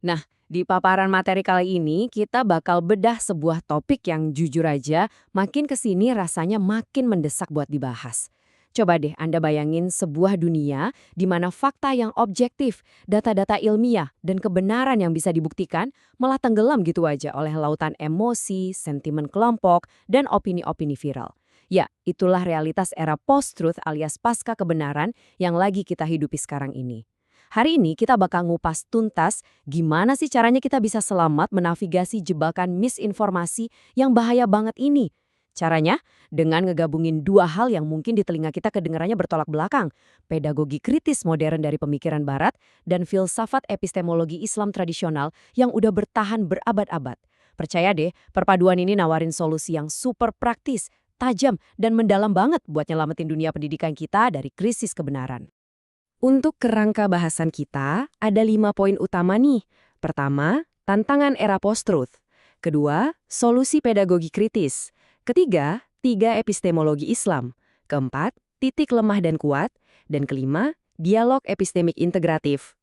Nah, di paparan materi kali ini kita bakal bedah sebuah topik yang jujur aja makin kesini rasanya makin mendesak buat dibahas. Coba deh Anda bayangin sebuah dunia di mana fakta yang objektif, data-data ilmiah, dan kebenaran yang bisa dibuktikan malah tenggelam gitu aja oleh lautan emosi, sentimen kelompok, dan opini-opini viral. Ya, itulah realitas era post-truth alias pasca kebenaran yang lagi kita hidupi sekarang ini. Hari ini kita bakal ngupas tuntas gimana sih caranya kita bisa selamat menavigasi jebakan misinformasi yang bahaya banget ini. Caranya dengan ngegabungin dua hal yang mungkin di telinga kita kedengarannya bertolak belakang. Pedagogi kritis modern dari pemikiran barat dan filsafat epistemologi Islam tradisional yang udah bertahan berabad-abad. Percaya deh, perpaduan ini nawarin solusi yang super praktis, tajam, dan mendalam banget buat nyelamatin dunia pendidikan kita dari krisis kebenaran. Untuk kerangka bahasan kita, ada 5 poin utama nih. Pertama, tantangan era post-truth. Kedua, solusi pedagogi kritis. Ketiga, 3 epistemologi Islam. Keempat, titik lemah dan kuat. Dan kelima, dialog epistemik integratif.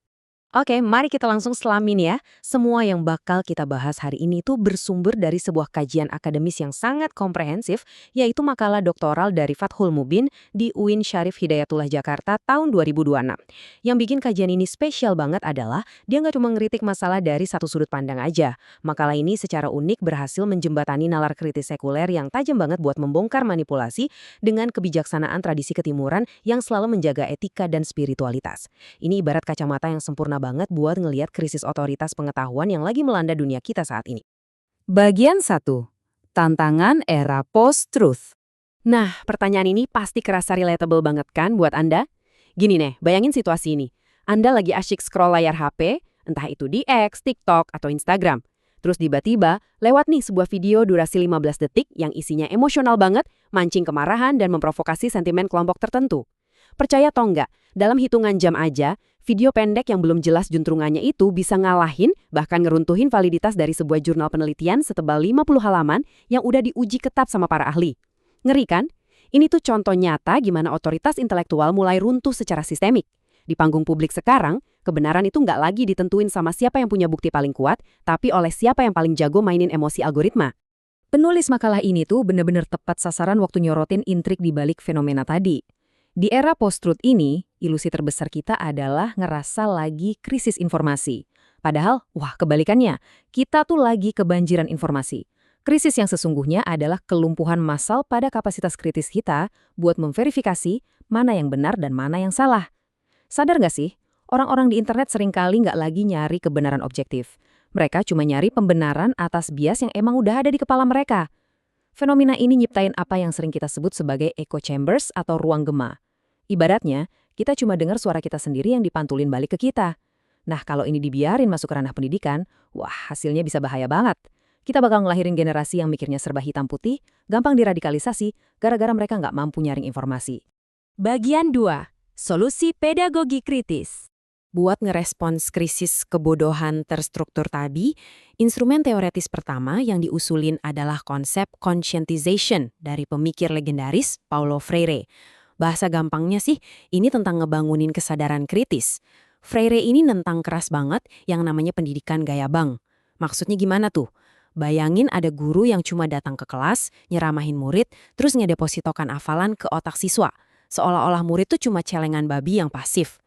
Oke, mari kita langsung selamin ya. Semua yang bakal kita bahas hari ini tuh bersumber dari sebuah kajian akademis yang sangat komprehensif, yaitu makalah doktoral dari Fathul Mubin di UIN Syarif Hidayatullah Jakarta tahun 2026. Yang bikin kajian ini spesial banget adalah dia nggak cuma ngeritik masalah dari satu sudut pandang aja. Makalah ini secara unik berhasil menjembatani nalar kritis sekuler yang tajam banget buat membongkar manipulasi dengan kebijaksanaan tradisi ketimuran yang selalu menjaga etika dan spiritualitas. Ini ibarat kacamata yang sempurna banget buat ngelihat krisis otoritas pengetahuan yang lagi melanda dunia kita saat ini. Bagian 1. Tantangan era post-truth. Nah, pertanyaan ini pasti kerasa relatable banget kan buat Anda? Gini nih, bayangin situasi ini. Anda lagi asyik scroll layar HP, entah itu di X, TikTok, atau Instagram. Terus tiba-tiba, lewat nih sebuah video durasi 15 detik yang isinya emosional banget, mancing kemarahan dan memprovokasi sentimen kelompok tertentu. Percaya atau enggak, dalam hitungan jam aja, video pendek yang belum jelas juntrungannya itu bisa ngalahin, bahkan ngeruntuhin validitas dari sebuah jurnal penelitian setebal 50 halaman yang udah diuji ketat sama para ahli. Ngeri kan? Ini tuh contoh nyata gimana otoritas intelektual mulai runtuh secara sistemik. Di panggung publik sekarang, kebenaran itu nggak lagi ditentuin sama siapa yang punya bukti paling kuat, tapi oleh siapa yang paling jago mainin emosi algoritma. Penulis makalah ini tuh bener-bener tepat sasaran waktu nyorotin intrik di balik fenomena tadi. Di era post-truth ini, ilusi terbesar kita adalah ngerasa lagi krisis informasi. Padahal, wah kebalikannya, kita tuh lagi kebanjiran informasi. Krisis yang sesungguhnya adalah kelumpuhan massal pada kapasitas kritis kita buat memverifikasi mana yang benar dan mana yang salah. Sadar nggak sih, orang-orang di internet seringkali nggak lagi nyari kebenaran objektif. Mereka cuma nyari pembenaran atas bias yang emang udah ada di kepala mereka. Fenomena ini nyiptain apa yang sering kita sebut sebagai echo chambers atau ruang gema. Ibaratnya, kita cuma dengar suara kita sendiri yang dipantulin balik ke kita. Nah, kalau ini dibiarin masuk ke ranah pendidikan, wah hasilnya bisa bahaya banget. Kita bakal ngelahirin generasi yang mikirnya serba hitam putih, gampang diradikalisasi, gara-gara mereka nggak mampu nyaring informasi. Bagian 2. Solusi pedagogi kritis. Buat ngerespons krisis kebodohan terstruktur tadi, instrumen teoretis pertama yang diusulin adalah konsep conscientization dari pemikir legendaris Paulo Freire. Bahasa gampangnya sih, ini tentang ngebangunin kesadaran kritis. Freire ini nentang keras banget yang namanya pendidikan gaya bank. Maksudnya gimana tuh? Bayangin ada guru yang cuma datang ke kelas, nyeramahin murid, terus ngedepositokan hafalan ke otak siswa. Seolah-olah murid tuh cuma celengan babi yang pasif.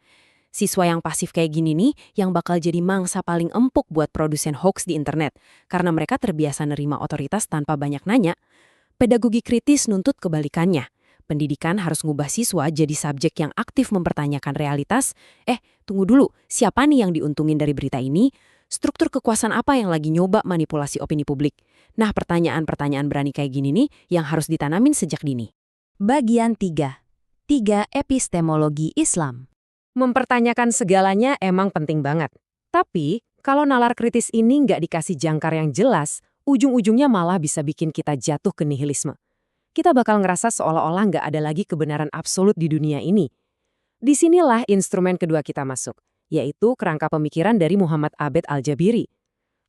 Siswa yang pasif kayak gini nih yang bakal jadi mangsa paling empuk buat produsen hoax di internet. Karena mereka terbiasa nerima otoritas tanpa banyak nanya. Pedagogi kritis nuntut kebalikannya. Pendidikan harus ngubah siswa jadi subjek yang aktif mempertanyakan realitas. Tunggu dulu, siapa nih yang diuntungin dari berita ini? Struktur kekuasaan apa yang lagi nyoba manipulasi opini publik? Nah, pertanyaan-pertanyaan berani kayak gini nih yang harus ditanamin sejak dini. Bagian 3. 3 epistemologi Islam. Mempertanyakan segalanya emang penting banget. Tapi, kalau nalar kritis ini nggak dikasih jangkar yang jelas, ujung-ujungnya malah bisa bikin kita jatuh ke nihilisme. Kita bakal ngerasa seolah-olah nggak ada lagi kebenaran absolut di dunia ini. Disinilah instrumen kedua kita masuk, yaitu kerangka pemikiran dari Muhammad Abed Al-Jabiri.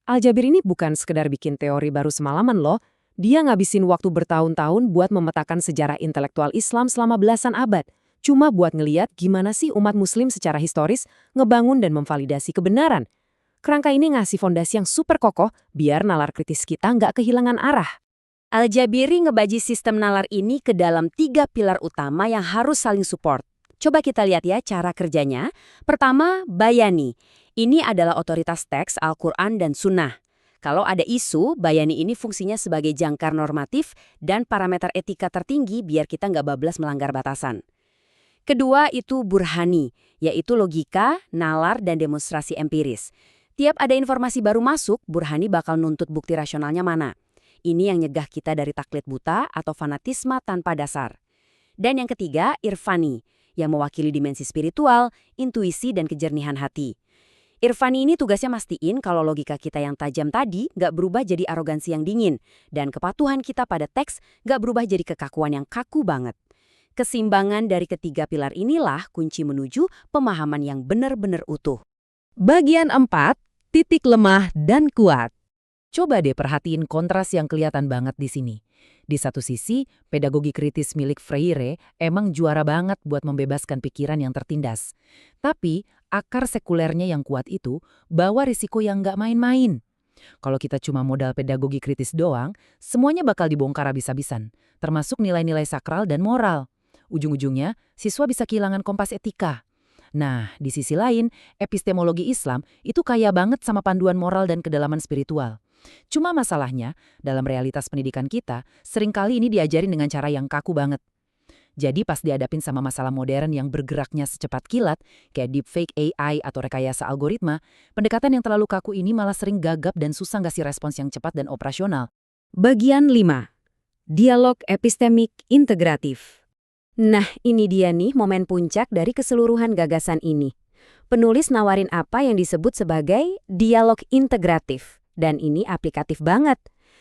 Al-Jabiri ini bukan sekedar bikin teori baru semalaman loh, dia ngabisin waktu bertahun-tahun buat memetakan sejarah intelektual Islam selama belasan abad, cuma buat ngeliat gimana sih umat muslim secara historis ngebangun dan memvalidasi kebenaran. Kerangka ini ngasih fondasi yang super kokoh biar nalar kritis kita nggak kehilangan arah. Al-Jabiri ngebagi sistem nalar ini ke dalam 3 pilar utama yang harus saling support. Coba kita lihat ya cara kerjanya. Pertama, bayani. Ini adalah otoritas teks Al-Quran dan Sunnah. Kalau ada isu, bayani ini fungsinya sebagai jangkar normatif dan parameter etika tertinggi biar kita nggak bablas melanggar batasan. Kedua itu burhani, yaitu logika, nalar, dan demonstrasi empiris. Tiap ada informasi baru masuk, burhani bakal nuntut bukti rasionalnya mana. Ini yang nyegah kita dari taklid buta atau fanatisme tanpa dasar. Dan yang ketiga, irfani, yang mewakili dimensi spiritual, intuisi, dan kejernihan hati. Irfani ini tugasnya mastiin kalau logika kita yang tajam tadi nggak berubah jadi arogansi yang dingin, dan kepatuhan kita pada teks nggak berubah jadi kekakuan yang kaku banget. Keseimbangan dari ketiga pilar inilah kunci menuju pemahaman yang benar-benar utuh. Bagian 4, titik lemah dan kuat. Coba deh perhatiin kontras yang kelihatan banget di sini. Di satu sisi, pedagogi kritis milik Freire emang juara banget buat membebaskan pikiran yang tertindas. Tapi, akar sekulernya yang kuat itu bawa risiko yang nggak main-main. Kalau kita cuma modal pedagogi kritis doang, semuanya bakal dibongkar habis-habisan, termasuk nilai-nilai sakral dan moral. Ujung-ujungnya, siswa bisa kehilangan kompas etika. Nah, di sisi lain, epistemologi Islam itu kaya banget sama panduan moral dan kedalaman spiritual. Cuma masalahnya, dalam realitas pendidikan kita, seringkali ini diajarin dengan cara yang kaku banget. Jadi pas dihadapin sama masalah modern yang bergeraknya secepat kilat, kayak deepfake AI atau rekayasa algoritma, pendekatan yang terlalu kaku ini malah sering gagap dan susah ngasih respons yang cepat dan operasional. Bagian 5. Dialog epistemik integratif. Nah, ini dia nih momen puncak dari keseluruhan gagasan ini. Penulis nawarin apa yang disebut sebagai dialog integratif. Dan ini aplikatif banget.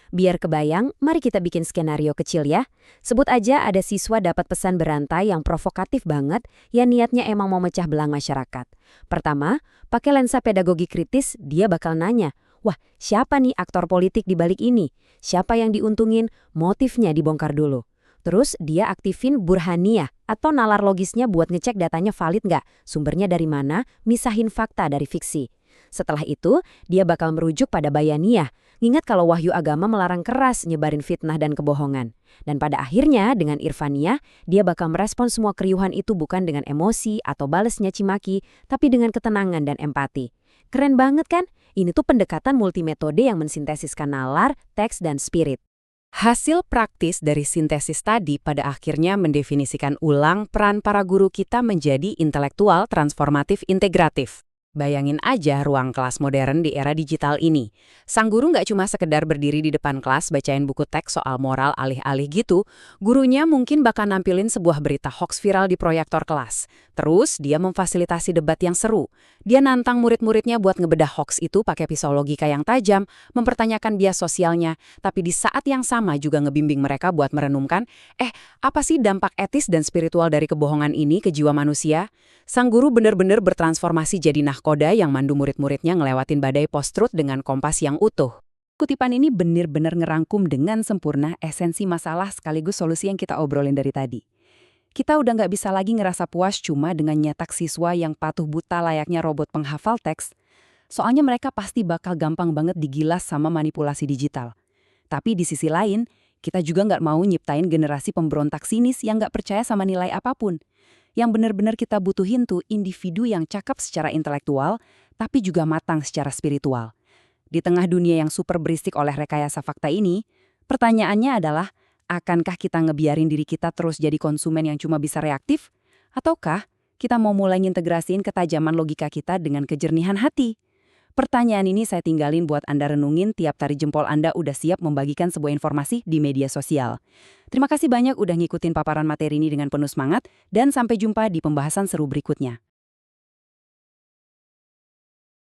Biar kebayang, mari kita bikin skenario kecil ya. Sebut aja ada siswa dapat pesan berantai yang provokatif banget, yang niatnya emang mau mecah belang masyarakat. Pertama, pakai lensa pedagogi kritis, dia bakal nanya, wah, siapa nih aktor politik di balik ini? Siapa yang diuntungin? Motifnya dibongkar dulu. Terus dia aktifin burhaniyah atau nalar logisnya buat ngecek datanya valid nggak, sumbernya dari mana, misahin fakta dari fiksi. Setelah itu, dia bakal merujuk pada bayaniyah, ngingat kalau wahyu agama melarang keras nyebarin fitnah dan kebohongan. Dan pada akhirnya, dengan irfaniyah, dia bakal merespon semua keriuhan itu bukan dengan emosi atau bales nyacimaki, tapi dengan ketenangan dan empati. Keren banget kan? Ini tuh pendekatan multimetode yang mensintesiskan nalar, teks, dan spirit. Hasil praktis dari sintesis tadi pada akhirnya mendefinisikan ulang peran para guru kita menjadi intelektual transformatif integratif. Bayangin aja ruang kelas modern di era digital ini. Sang guru nggak cuma sekedar berdiri di depan kelas bacain buku teks soal moral alih-alih gitu, gurunya mungkin bakal nampilin sebuah berita hoax viral di proyektor kelas. Terus dia memfasilitasi debat yang seru. Dia nantang murid-muridnya buat ngebedah hoax itu pakai pisau logika yang tajam, mempertanyakan bias sosialnya, tapi di saat yang sama juga ngebimbing mereka buat merenungkan, apa sih dampak etis dan spiritual dari kebohongan ini ke jiwa manusia? Sang guru benar-benar bertransformasi jadi nahkoda yang mandu murid-muridnya ngelewatin badai post-truth dengan kompas yang utuh. Kutipan ini benar-benar ngerangkum dengan sempurna esensi masalah sekaligus solusi yang kita obrolin dari tadi. Kita udah nggak bisa lagi ngerasa puas cuma dengan nyetak siswa yang patuh buta layaknya robot penghafal teks. Soalnya mereka pasti bakal gampang banget digilas sama manipulasi digital. Tapi di sisi lain, kita juga nggak mau nyiptain generasi pemberontak sinis yang nggak percaya sama nilai apapun. Yang benar-benar kita butuhin tuh individu yang cakep secara intelektual, tapi juga matang secara spiritual. Di tengah dunia yang super berisik oleh rekayasa fakta ini, pertanyaannya adalah, akankah kita ngebiarin diri kita terus jadi konsumen yang cuma bisa reaktif? Ataukah kita mau mulai ngintegrasiin ketajaman logika kita dengan kejernihan hati? Pertanyaan ini saya tinggalin buat Anda renungin tiap tari jempol Anda udah siap membagikan sebuah informasi di media sosial. Terima kasih banyak udah ngikutin paparan materi ini dengan penuh semangat, dan sampai jumpa di pembahasan seru berikutnya.